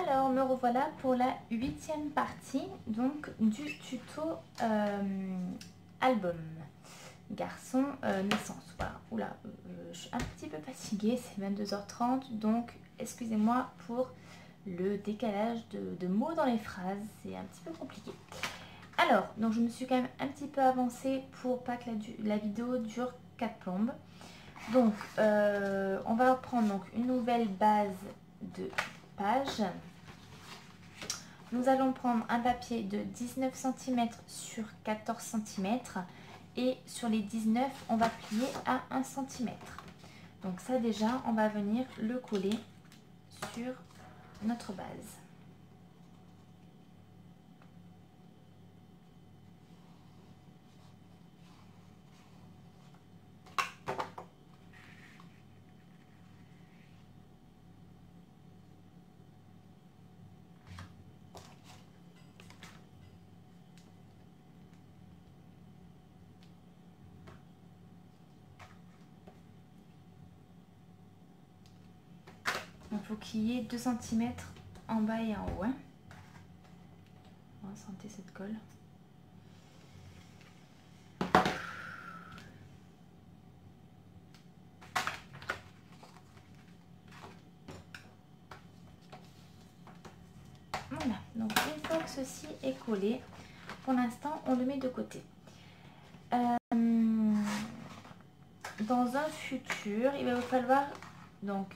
Alors, me revoilà pour la 8e partie donc du tuto album garçon naissance. Voilà, oula, je suis un petit peu fatiguée, c'est 22h30, donc excusez-moi pour le décalage de mots dans les phrases, c'est un petit peu compliqué. Alors, donc je me suis quand même un petit peu avancée pour pas que la vidéo dure 4 plombes. Donc, on va reprendre donc une nouvelle base de page. Nous allons prendre un papier de 19 cm sur 14 cm et sur les 19, on va plier à 1 cm. Donc ça déjà, on va venir le coller sur notre base. Il faut qu'il y ait 2 cm en bas et en haut. Hein. On va sentir cette colle. Voilà, donc une fois que ceci est collé, pour l'instant on le met de côté. Dans un futur, il va vous falloir donc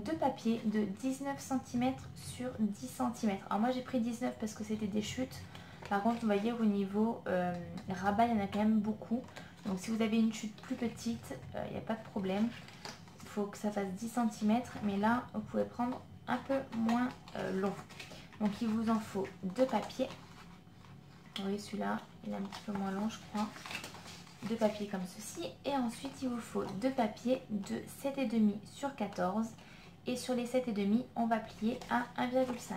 deux papiers de 19 cm sur 10 cm. Alors moi j'ai pris 19 parce que c'était des chutes. Par contre on va dire au niveau rabat il y en a quand même beaucoup. Donc si vous avez une chute plus petite, il n'y a pas de problème. Il faut que ça fasse 10 cm. Mais là vous pouvez prendre un peu moins long. Donc il vous en faut deux papiers. Vous voyez celui-là il est un petit peu moins long je crois. Deux papiers comme ceci et ensuite il vous faut deux papiers de 7,5 sur 14 et sur les 7,5 on va plier à 1,5.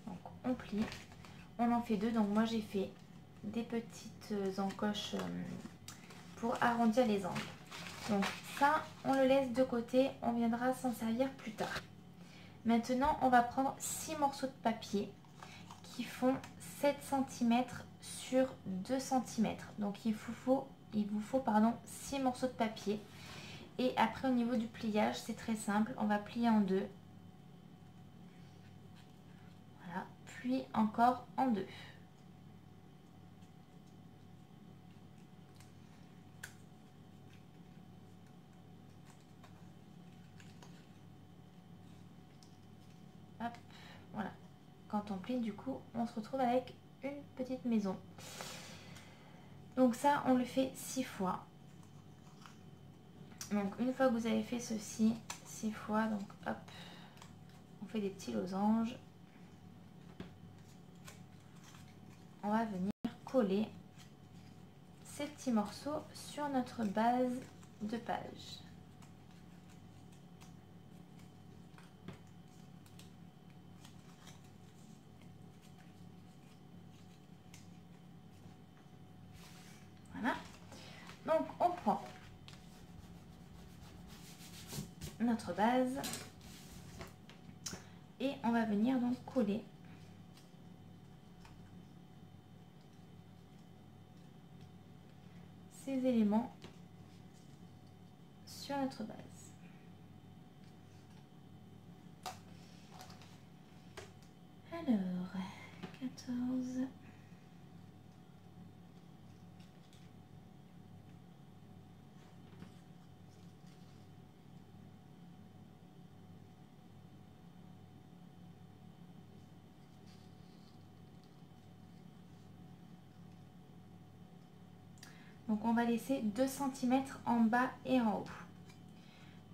Donc on plie, on en fait deux, donc moi j'ai fait des petites encoches pour arrondir les angles. Donc ça on le laisse de côté, on viendra s'en servir plus tard. Maintenant on va prendre 6 morceaux de papier qui font 7 cm sur 2 cm. Donc il vous faut 6 morceaux de papier. Et après au niveau du pliage, c'est très simple. On va plier en deux. Voilà. Puis encore en deux. Hop, voilà. Quand on plie, du coup, on se retrouve avec une petite maison. Donc ça, on le fait 6 fois. Donc une fois que vous avez fait ceci 6 fois, donc hop, on fait des petits losanges. On va venir coller ces petits morceaux sur notre base de page. Voilà. Donc on prend notre base et on va venir donc coller ces éléments sur notre base. Alors 14. Donc on va laisser 2 cm en bas et en haut.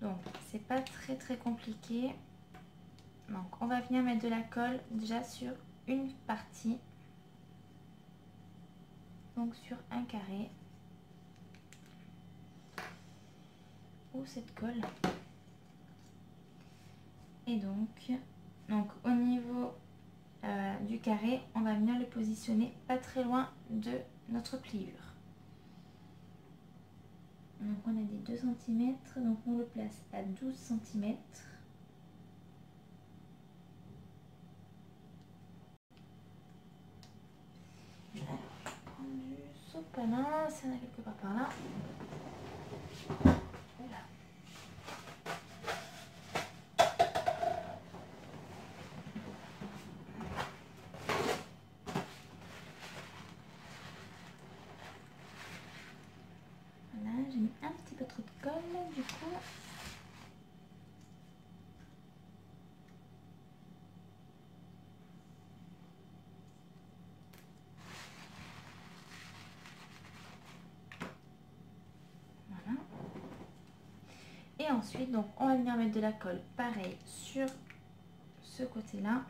Donc c'est pas très compliqué. Donc on va venir mettre de la colle déjà sur une partie. Donc sur un carré. Ou cette colle. Et donc au niveau du carré, on va venir le positionner pas très loin de notre pliure. Donc on a des 2 cm, donc on le place à 12 cm. sopalin, ça en a quelque part par là. Voilà. Voilà, j'ai mis un petit peu trop de colle du coup. Voilà. Et ensuite, donc, on va venir mettre de la colle, pareil, sur ce côté-là.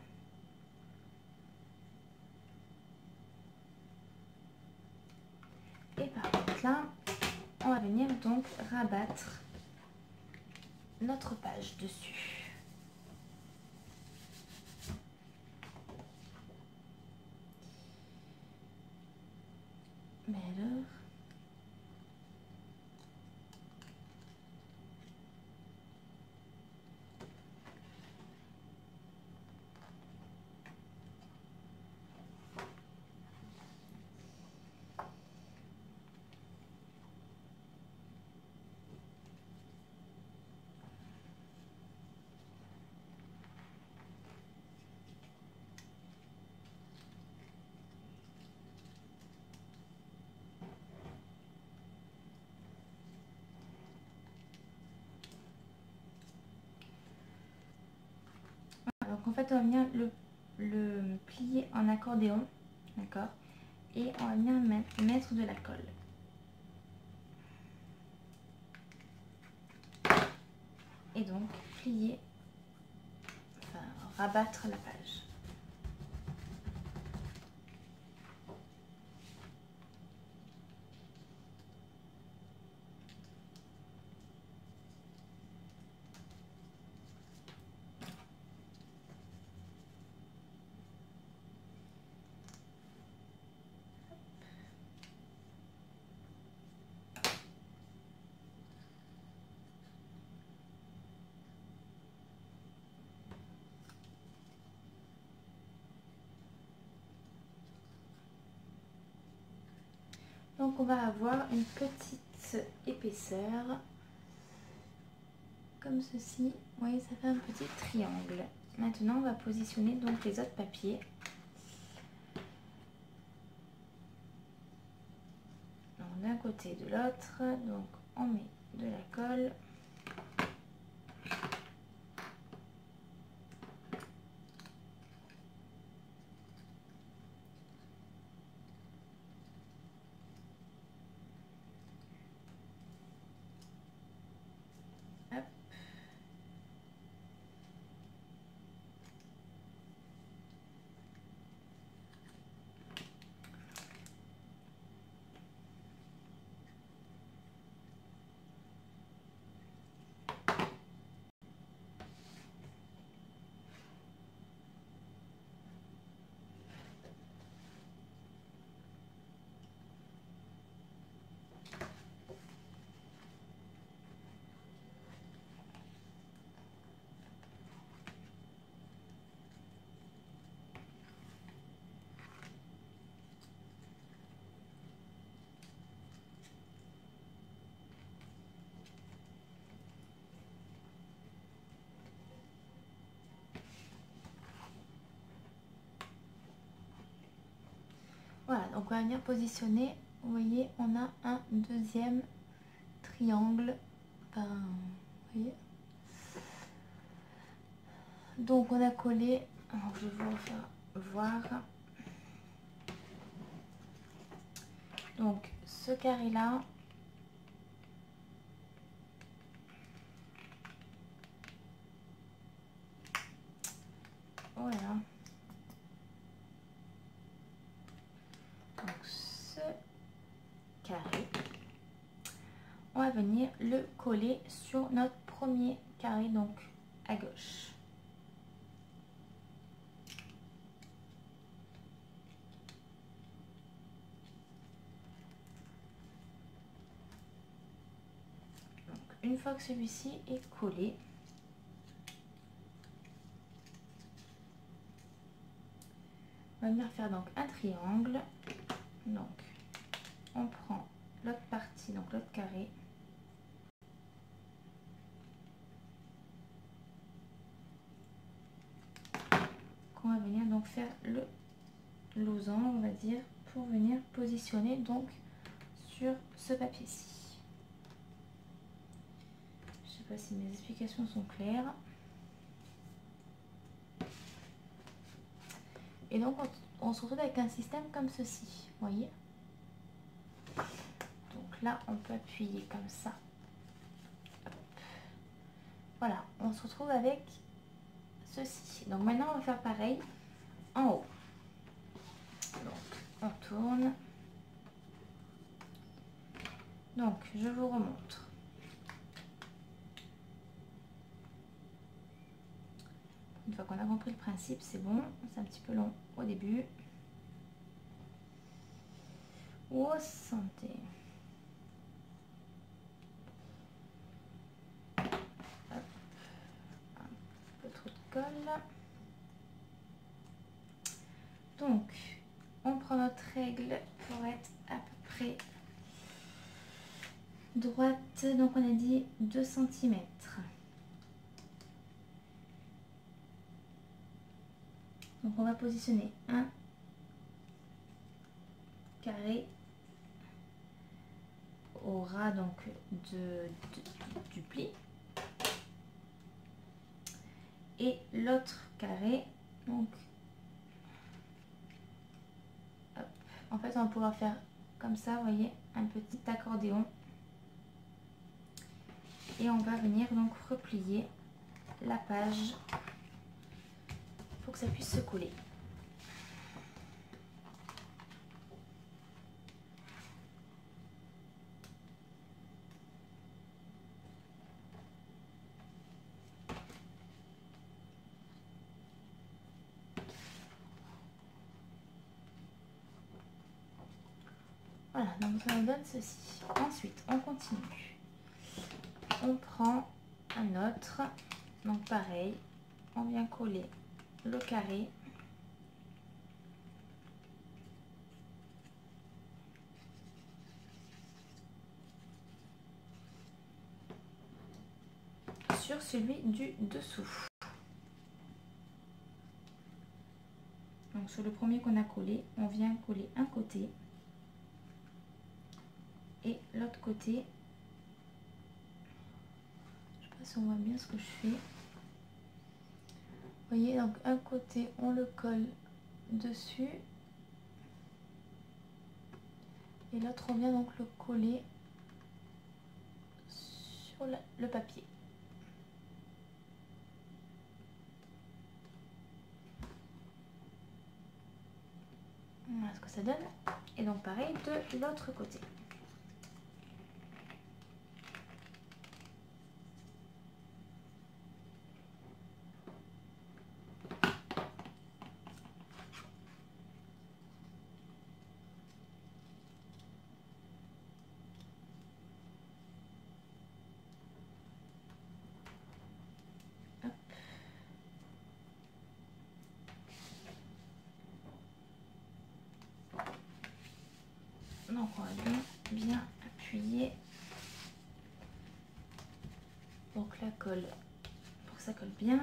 Et par contre là, on va venir donc rabattre notre page dessus. Mais alors... Donc en fait on va venir le plier en accordéon, d'accord, et on va venir mettre de la colle. Et donc plier, enfin rabattre la page. Donc on va avoir une petite épaisseur comme ceci. Vous voyez, ça fait un petit triangle. Maintenant on va positionner donc les autres papiers. D'un côté de l'autre, donc on met de la colle. Hop. Voilà, donc on va venir positionner. Vous voyez, on a un deuxième triangle. Enfin, vous voyez. Donc on a collé. Alors je vais vous faire voir. Donc ce carré là. Voilà. Donc ce carré, on va venir le coller sur notre premier carré, donc à gauche. Donc une fois que celui-ci est collé, on va venir faire donc un triangle. Donc on prend l'autre partie, donc l'autre carré. Qu'on va venir donc faire le losange, on va dire, pour venir positionner donc sur ce papier-ci. Je sais pas si mes explications sont claires. Et donc on se retrouve avec un système comme ceci, vous voyez. Donc là on peut appuyer comme ça. Hop. Voilà, on se retrouve avec ceci. Donc maintenant on va faire pareil en haut. Donc on tourne. Donc je vous remontre. Une fois qu'on a compris le principe, c'est bon. C'est un petit peu long au début. Oh, santé. Hop. Un peu trop de colle. Donc, on prend notre règle pour être à peu près droite. Donc, on a dit 2 cm. Donc, on va positionner un carré au ras donc du pli et l'autre carré donc hop. En fait on va pouvoir faire comme ça, vous voyez, un petit accordéon et on va venir donc replier la page pour que ça puisse se coller. Voilà, donc ça nous donne ceci. Ensuite, on continue. On prend un autre. Donc pareil, on vient coller le carré. Sur celui du dessous. Donc sur le premier qu'on a collé, on vient coller un côté. Et l'autre côté, je sais pas si on voit bien ce que je fais. Vous voyez, donc un côté on le colle dessus et l'autre on vient donc le coller sur le papier. Voilà ce que ça donne. Et donc pareil de l'autre côté. Donc on va bien appuyer donc la colle pour que ça colle bien.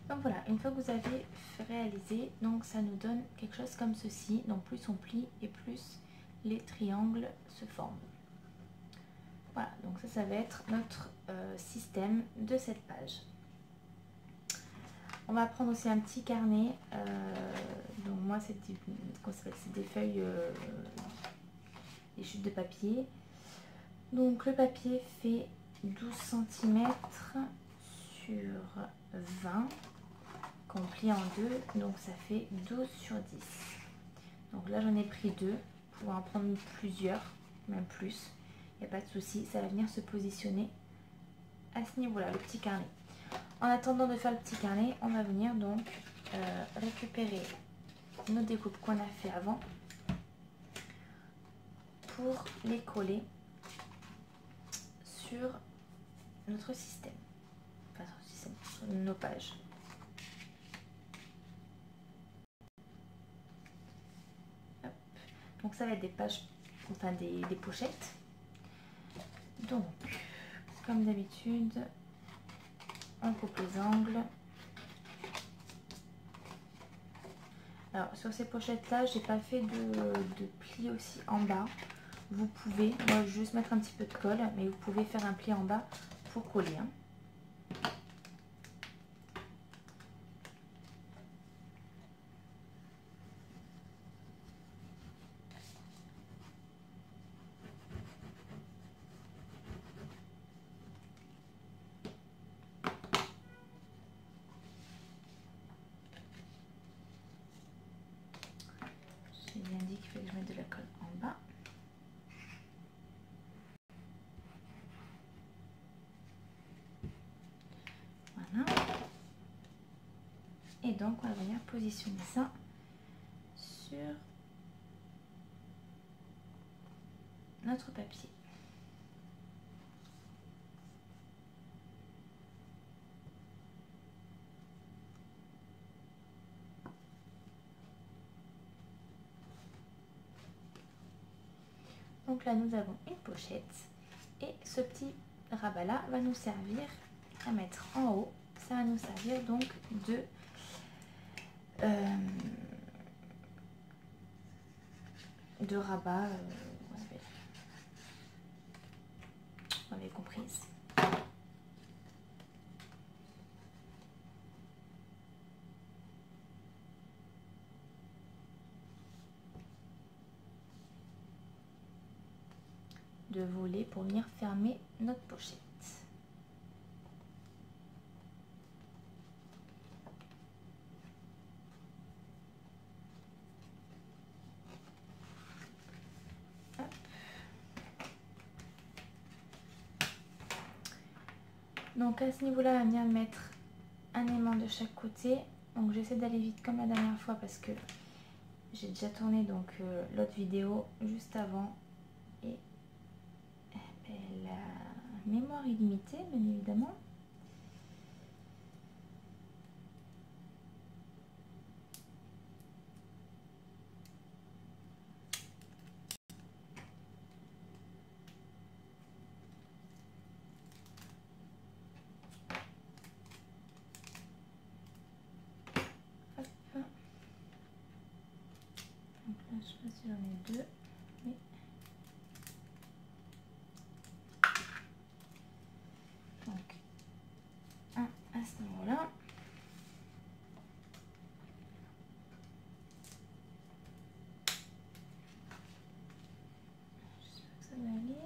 Donc voilà, une fois que vous avez réalisé, donc ça nous donne quelque chose comme ceci. Donc plus on plie et plus les triangles se forment. Voilà, donc ça va être notre système de cette page. On va prendre aussi un petit carnet. Donc moi c'est des feuilles, des chutes de papier. Donc le papier fait 12 cm sur 20 qu'on plie en deux, donc ça fait 12 sur 10. Donc là j'en ai pris 2. Vous pouvez en prendre plusieurs, même plus. Il n'y a pas de souci, ça va venir se positionner à ce niveau-là, le petit carnet. En attendant de faire le petit carnet, on va venir donc récupérer nos découpes qu'on a fait avant pour les coller sur notre système, enfin sur nos pages. Hop. Donc ça va être des pages, enfin des pochettes. Donc comme d'habitude, on coupe les angles. Alors sur ces pochettes là, j'ai pas fait de pli aussi en bas. Vous pouvez, moi je vais juste mettre un petit peu de colle, mais vous pouvez faire un pli en bas pour coller. Hein. J'ai bien dit qu'il fallait que je mette de la colle en bas. Voilà. Et donc on va venir positionner ça sur notre papier. Donc là nous avons une pochette et ce petit rabat là va nous servir à mettre en haut. Ça va nous servir donc de rabat, vous avez compris. De voler pour venir fermer notre pochette. Hop. Donc à ce niveau-là, on va venir mettre un aimant de chaque côté. Donc j'essaie d'aller vite comme la dernière fois parce que j'ai déjà tourné donc l'autre vidéo juste avant et la mémoire est limitée bien évidemment. Hop. Donc là je sais pas si j'en ai 2. Oui. Donc un à ce niveau-là. J'espère que ça va aller.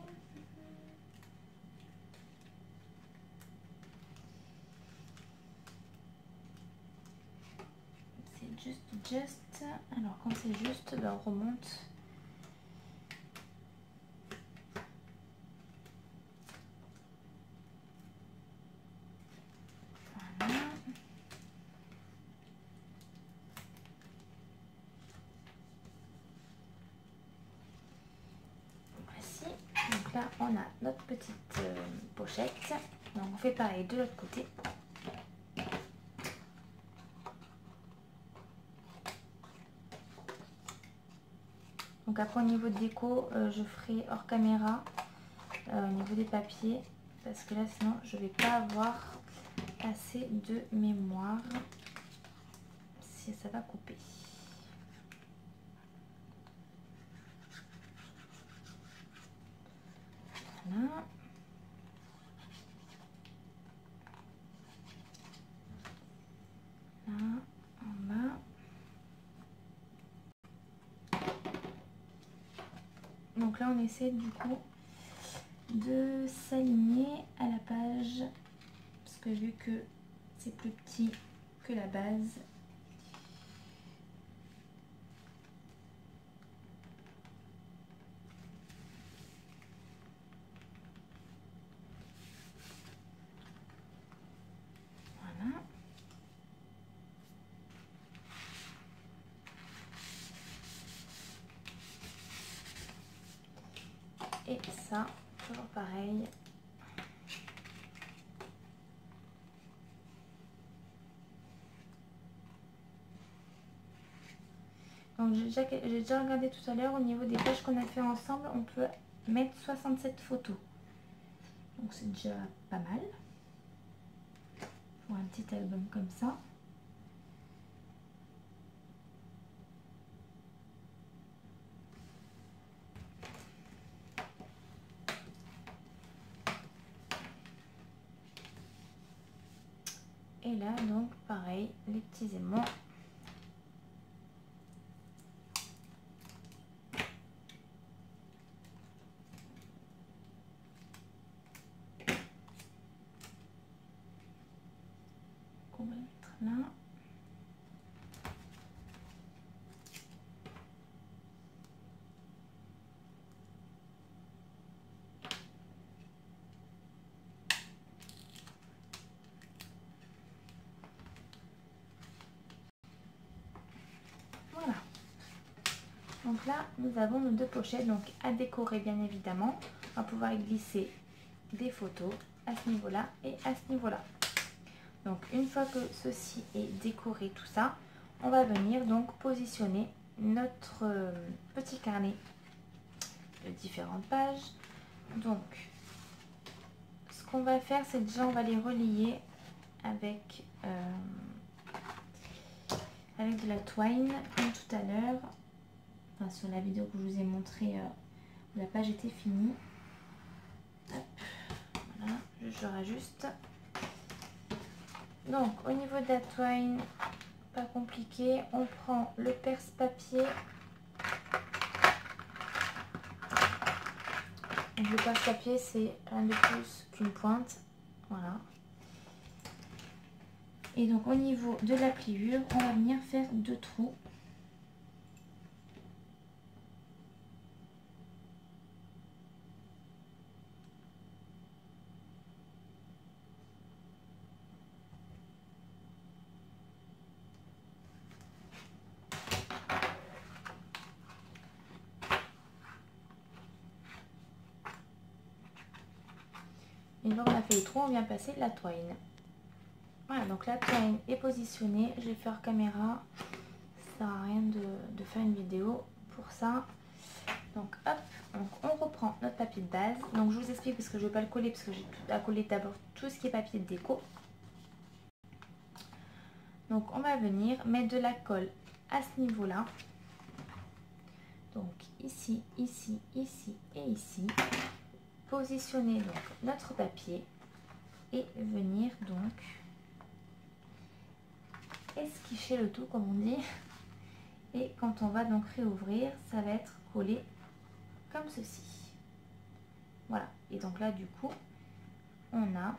C'est juste. Alors quand c'est juste, ben on remonte. Voilà. Voici. Donc là on a notre petite pochette. Donc on fait pareil de l'autre côté. Donc après au niveau de déco, je ferai hors caméra au niveau des papiers parce que là sinon je vais pas avoir assez de mémoire si ça va couper. Voilà. Là, en bas. Donc là on essaie du coup de s'aligner à la page parce que vu que c'est plus petit que la base, ça, toujours pareil. Donc j'ai déjà regardé tout à l'heure au niveau des pages qu'on a fait ensemble, on peut mettre 67 photos. Donc c'est déjà pas mal pour un petit album comme ça. Et là donc pareil, les petits aimants. On va mettre là. Voilà. Donc là, nous avons nos deux pochettes donc à décorer bien évidemment. On va pouvoir glisser des photos à ce niveau-là et à ce niveau-là. Donc une fois que ceci est décoré, tout ça, on va venir donc positionner notre petit carnet de différentes pages. Donc ce qu'on va faire, c'est déjà on va les relier avec de la twine comme tout à l'heure. Enfin, sur la vidéo que je vous ai montré où la page était finie. Hop, voilà, je rajuste. Donc au niveau de la twine, pas compliqué, on prend le perce-papier. Le perce-papier c'est rien de plus qu'une pointe, voilà. Et donc au niveau de la pliure, on va venir faire 2 trous. Et donc on a fait les trous, on vient passer la twine. Voilà, donc la twine est positionnée. Je vais faire caméra. Ça sert à rien de faire une vidéo pour ça. Donc hop, donc on reprend notre papier de base. Donc je vous explique parce que je ne vais pas le coller parce que j'ai à coller d'abord tout ce qui est papier de déco. Donc on va venir mettre de la colle à ce niveau-là. Donc ici, ici, ici et ici. Positionner donc notre papier et venir donc esquicher le tout comme on dit. Et quand on va donc réouvrir, ça va être collé comme ceci. Voilà, et donc là du coup on a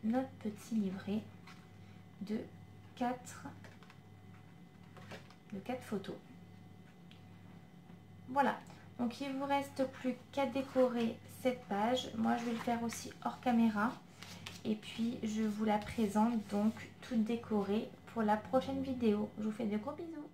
notre petit livret de 4 photos. Voilà, donc il vous reste plus qu'à décorer cette page. Moi je vais le faire aussi hors caméra et puis je vous la présente donc toute décorée pour la prochaine vidéo. Je vous fais de gros bisous.